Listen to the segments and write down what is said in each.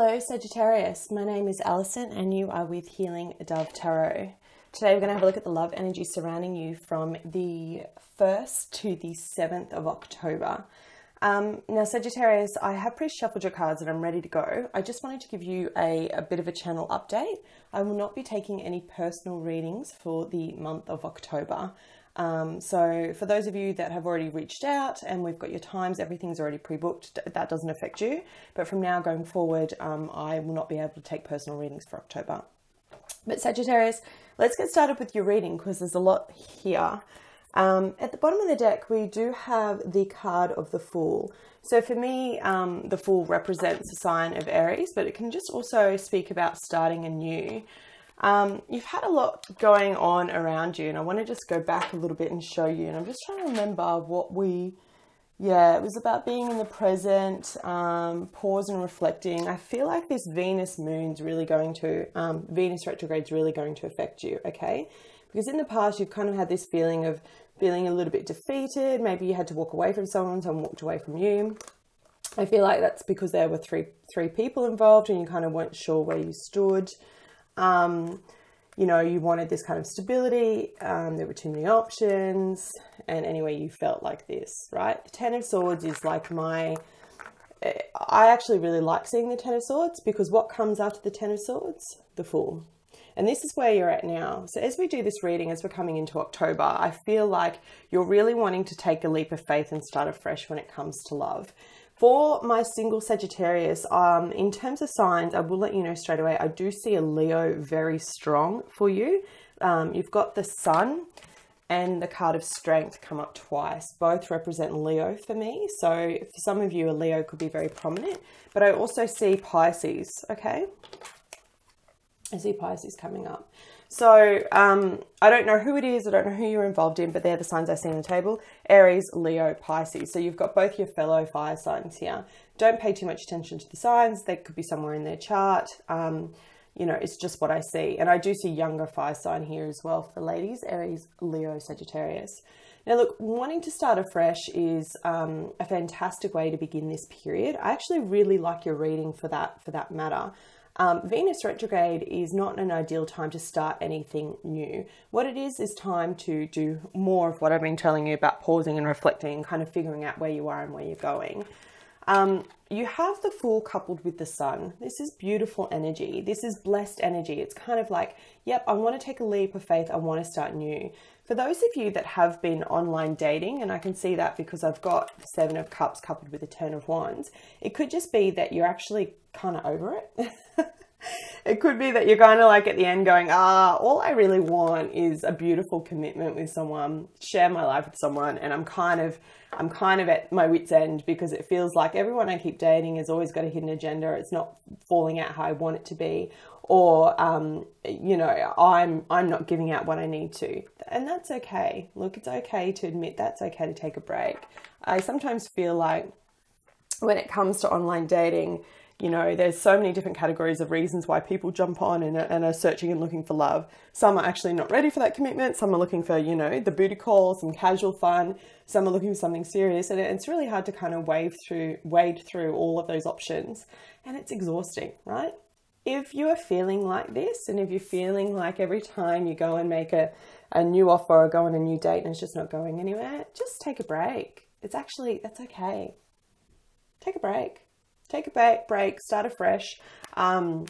Hello Sagittarius, my name is Alison and you are with Healing Dove Tarot. Today we're going to have a look at the love energy surrounding you from the 1st to the 7th of October. Now Sagittarius, I have pre-shuffled your cards and I'm ready to go. I just wanted to give you a bit of a channel update. I will not be taking any personal readings for the month of October. So for those of you that have already reached out and we've got your times, everything's already pre-booked, that doesn't affect you. But from now going forward, I will not be able to take personal readings for October. But Sagittarius, let's get started with your reading because there's a lot here. At the bottom of the deck, we do have the card of the Fool. So for me, the Fool represents a sign of Aries, but it can just also speak about starting anew. You've had a lot going on around you, and I want to just go back a little bit and show you. And I'm just trying to remember what it was about being in the present, pause and reflecting. I feel like this Venus retrograde's really going to affect you, okay? Because in the past, you've kind of had this feeling of feeling a little bit defeated. Maybe you had to walk away from someone walked away from you. I feel like that's because there were three people involved and you kind of weren't sure where you stood. You know, you wanted this kind of stability, there were too many options, and anyway, you felt like this, right? The Ten of Swords is like I actually really like seeing the Ten of Swords because what comes after the Ten of Swords? The Fool. And this is where you're at now. So as we do this reading, as we're coming into October, I feel like you're really wanting to take a leap of faith and start afresh when it comes to love. For my single Sagittarius, in terms of signs, I will let you know straight away, I do see a Leo very strong for you. You've got the Sun and the card of Strength come up twice. Both represent Leo for me. So for some of you, a Leo could be very prominent. But I also see Pisces, okay? I see Pisces coming up. So I don't know who it is. I don't know who you're involved in, but they're the signs I see on the table. Aries, Leo, Pisces. So you've got both your fellow fire signs here. Don't pay too much attention to the signs. They could be somewhere in their chart. You know, it's just what I see. And I do see younger fire sign here as well for ladies. Aries, Leo, Sagittarius. Now look, wanting to start afresh is a fantastic way to begin this period. I actually really like your reading for that matter. Venus retrograde is not an ideal time to start anything new. What it is time to do more of what I've been telling you about pausing and reflecting and kind of figuring out where you are and where you're going. You have the Fool coupled with the Sun. This is beautiful energy. This is blessed energy. It's kind of like, yep, I want to take a leap of faith. I want to start new. For those of you that have been online dating, and I can see that because I've got the Seven of Cups coupled with the Ten of Wands, it could just be that you're actually kind of over it. It could be that you're kind of like at the end going, all I really want is a beautiful commitment with someone, share my life with someone, and I'm kind of at my wit's end because it feels like everyone I keep dating has always got a hidden agenda. It's not falling out how I want it to be, or you know, I'm not giving out what I need to, and that's okay. Look, it's okay to admit that's okay to take a break. I sometimes feel like when it comes to online dating, you know, there's so many different categories of reasons why people jump on and are searching and looking for love. Some are actually not ready for that commitment. Some are looking for, you know, the booty call, some casual fun. Some are looking for something serious. And it's really hard to kind of wade through all of those options. And it's exhausting, right? If you are feeling like this, and if you're feeling like every time you go and make a new offer or go on a new date and it's just not going anywhere, just take a break. That's okay. Take a break. Take a break, start afresh, and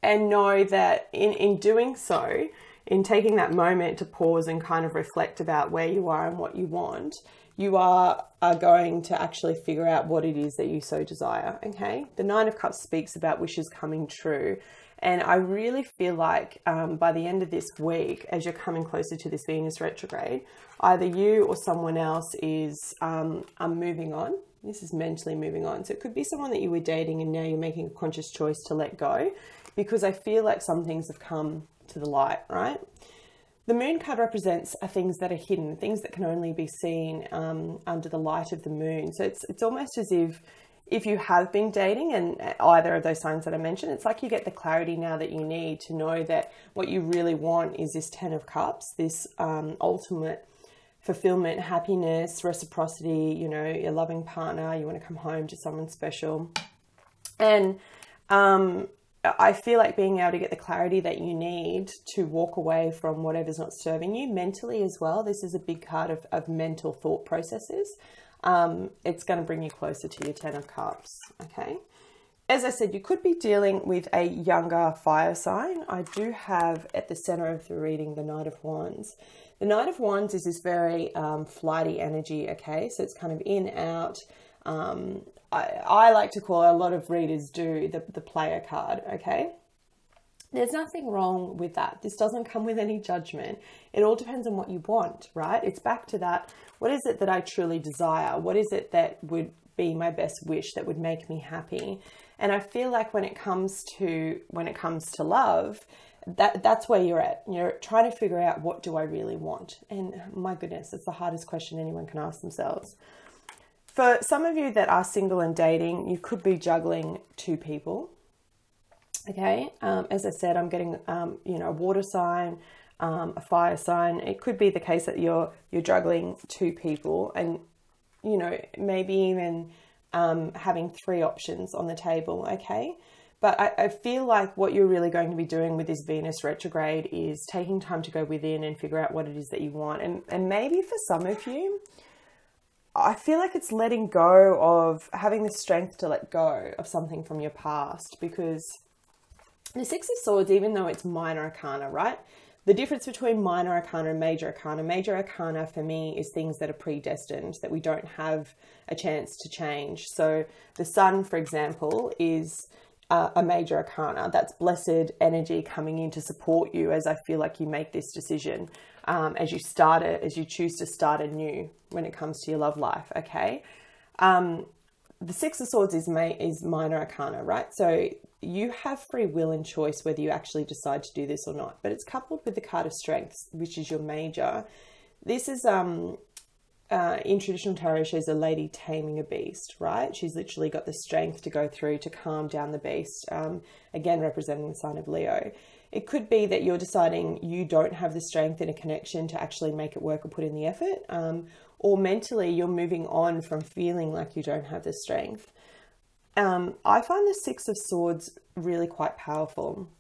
know that in doing so, in taking that moment to pause and kind of reflect about where you are and what you want, you are going to actually figure out what it is that you so desire, okay? The Nine of Cups speaks about wishes coming true. And I really feel like by the end of this week, as you're coming closer to this Venus retrograde, either you or someone else is moving on. This is mentally moving on. So it could be someone that you were dating and now you're making a conscious choice to let go, because I feel like some things have come to the light, right? The Moon card represents things that are hidden, things that can only be seen under the light of the moon. So it's almost as if you have been dating and either of those signs that I mentioned, it's like you get the clarity now that you need to know that what you really want is this Ten of Cups, this ultimate fulfillment, happiness, reciprocity, you know, your loving partner, you want to come home to someone special. And I feel like being able to get the clarity that you need to walk away from whatever's not serving you mentally as well. This is a big part of mental thought processes. It's going to bring you closer to your 10 of Cups. Okay. As I said, you could be dealing with a younger fire sign. I do have at the center of the reading the Knight of Wands. The Knight of Wands is this very flighty energy. Okay. So it's kind of in, out. I like to call, a lot of readers do, the player card, okay? There's nothing wrong with that. This doesn't come with any judgment. It all depends on what you want, right? It's back to that. What is it that I truly desire? What is it that would be my best wish, that would make me happy? And I feel like when it comes to love, that's where you're at. You're trying to figure out, what do I really want? And my goodness, it's the hardest question anyone can ask themselves. For some of you that are single and dating, you could be juggling two people. Okay. As I said, I'm getting, a water sign, a fire sign. It could be the case that you're juggling two people, and, maybe even having three options on the table. Okay. But I feel like what you're really going to be doing with this Venus retrograde is taking time to go within and figure out what it is that you want. And maybe for some of you, I feel like it's letting go of, having the strength to let go of something from your past, because the Six of Swords, even though it's minor arcana, right? The difference between minor arcana and major arcana for me is things that are predestined, that we don't have a chance to change. So the Sun, for example, is a major arcana. That's blessed energy coming in to support you as I feel like you make this decision. As you choose to start anew when it comes to your love life, okay? The Six of Swords is minor arcana, right? So you have free will and choice whether you actually decide to do this or not, but it's coupled with the card of Strengths, which is your major. This is, in traditional tarot, she's a lady taming a beast, right? She's literally got the strength to go through to calm down the beast, again, representing the sign of Leo. It could be that you're deciding you don't have the strength in a connection to actually make it work or put in the effort, or mentally you're moving on from feeling like you don't have the strength. I find the Six of Swords really quite powerful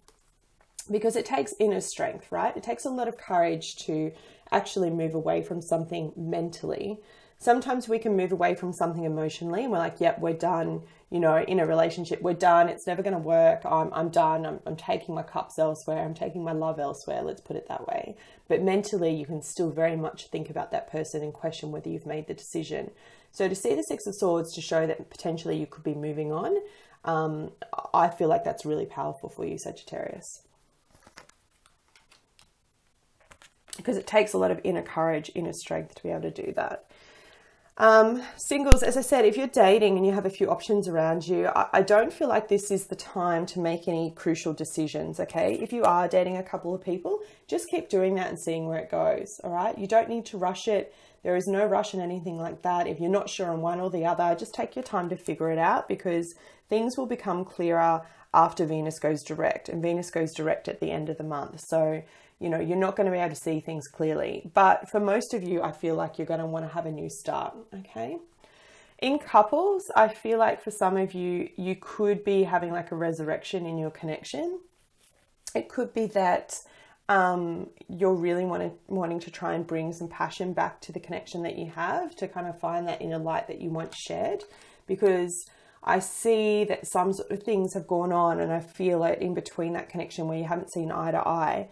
because it takes inner strength, right? It takes a lot of courage to actually move away from something mentally. Sometimes we can move away from something emotionally and we're like, yep, we're done. In a relationship, we're done. It's never going to work. I'm done. I'm taking my cups elsewhere. I'm taking my love elsewhere. Let's put it that way. But mentally, you can still very much think about that person and question whether you've made the decision. So to see the Six of Swords to show that potentially you could be moving on, I feel like that's really powerful for you, Sagittarius. Because it takes a lot of inner courage, inner strength to be able to do that. Singles, as I said, if you're dating and you have a few options around you, I don't feel like this is the time to make any crucial decisions, okay? If you are dating a couple of people, just keep doing that and seeing where it goes, all right? You don't need to rush it. There is no rush in anything like that. If you're not sure on one or the other, just take your time to figure it out, because things will become clearer after Venus goes direct, and Venus goes direct at the end of the month. So, you're not going to be able to see things clearly. But for most of you, I feel like you're going to want to have a new start, okay? In couples, I feel like for some of you, you could be having like a resurrection in your connection. It could be that you're really wanting to try and bring some passion back to the connection that you have, to kind of find that inner light that you once shared, because I see that some sort of things have gone on, and I feel it in between that connection where you haven't seen eye to eye.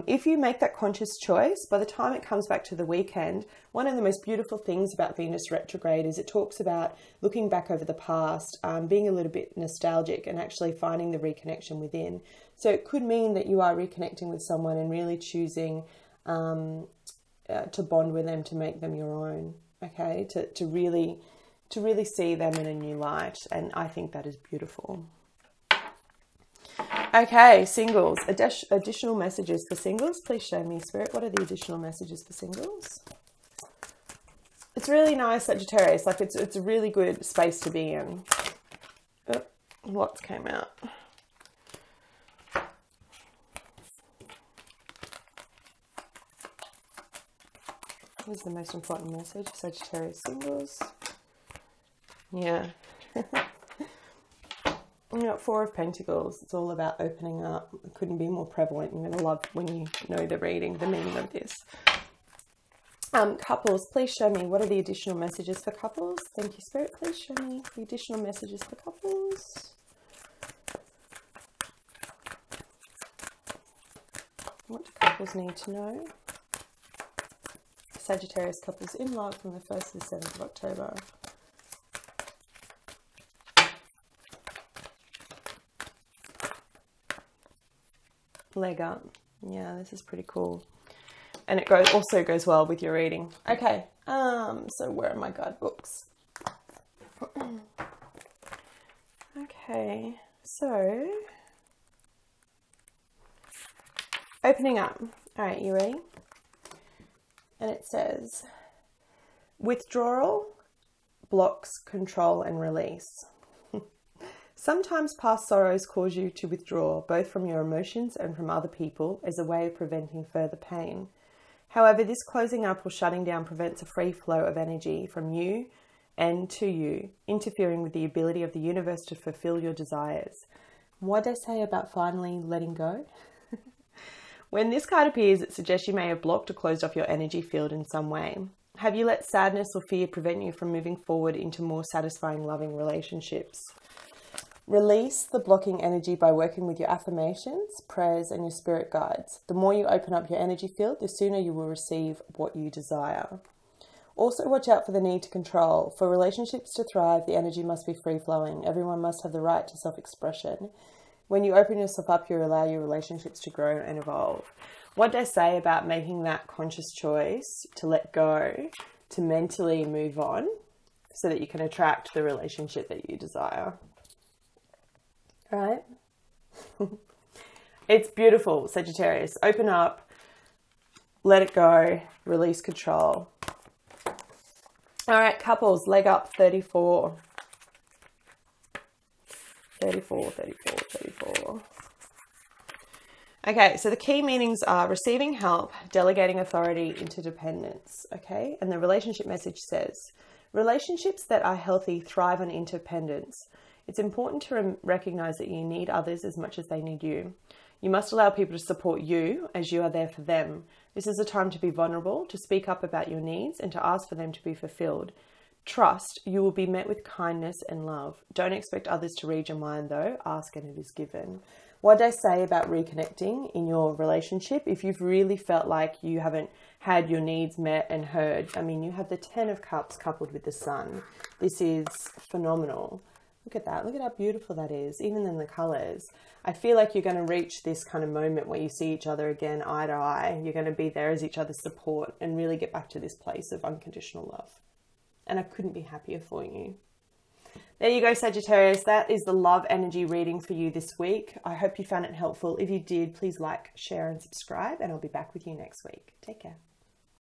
If you make that conscious choice, by the time it comes back to the weekend, one of the most beautiful things about Venus retrograde is it talks about looking back over the past, being a little bit nostalgic and actually finding the reconnection within. So it could mean that you are reconnecting with someone and really choosing to bond with them, to make them your own, okay? To really see them in a new light. And I think that is beautiful. Okay, singles. Additional messages for singles. Please show me, Spirit. What are the additional messages for singles? It's really nice, Sagittarius. Like it's a really good space to be in. Oh, lots came out. Here's the most important message, Sagittarius singles. Yeah. You got Four of Pentacles. It's all about opening up. It couldn't be more prevalent. You're going to love when you know the reading, the meaning of this. Couples, please show me what are the additional messages for couples. Thank you, Spirit. Please show me the additional messages for couples. What do couples need to know? Sagittarius couples in love from the 1st to the 7th of October. Leg up. Yeah, this is pretty cool. And it also goes well with your reading. Okay, so where are my guidebooks? Okay, so opening up. All right, you ready? And it says, withdrawal blocks control and release. Sometimes past sorrows cause you to withdraw, both from your emotions and from other people, as a way of preventing further pain. However, this closing up or shutting down prevents a free flow of energy from you and to you, interfering with the ability of the universe to fulfill your desires. What did I say about finally letting go? When this card appears, it suggests you may have blocked or closed off your energy field in some way. Have you let sadness or fear prevent you from moving forward into more satisfying, loving relationships? Release the blocking energy by working with your affirmations, prayers, and your spirit guides. The more you open up your energy field, the sooner you will receive what you desire. Also, watch out for the need to control. For relationships to thrive, the energy must be free-flowing. Everyone must have the right to self-expression. When you open yourself up, you allow your relationships to grow and evolve. What did I say about making that conscious choice to let go, to mentally move on, so that you can attract the relationship that you desire? Right? It's beautiful, Sagittarius. Open up, let it go, release control. All right, couples, leg up 34. 34. Okay, so the key meanings are receiving help, delegating authority, interdependence. Okay, and the relationship message says, relationships that are healthy thrive on interdependence. It's important to recognize that you need others as much as they need you. You must allow people to support you as you are there for them. This is a time to be vulnerable, to speak up about your needs, and to ask for them to be fulfilled. Trust, you will be met with kindness and love. Don't expect others to read your mind though. Ask and it is given. What did I say about reconnecting in your relationship? If you've really felt like you haven't had your needs met and heard, I mean, you have the 10 of Cups coupled with the Sun. This is phenomenal. Look at that. Look at how beautiful that is. Even in the colors. I feel like you're going to reach this kind of moment where you see each other again eye to eye. You're going to be there as each other's support and really get back to this place of unconditional love. And I couldn't be happier for you. There you go, Sagittarius. That is the love energy reading for you this week. I hope you found it helpful. If you did, please like, share, and subscribe. And I'll be back with you next week. Take care.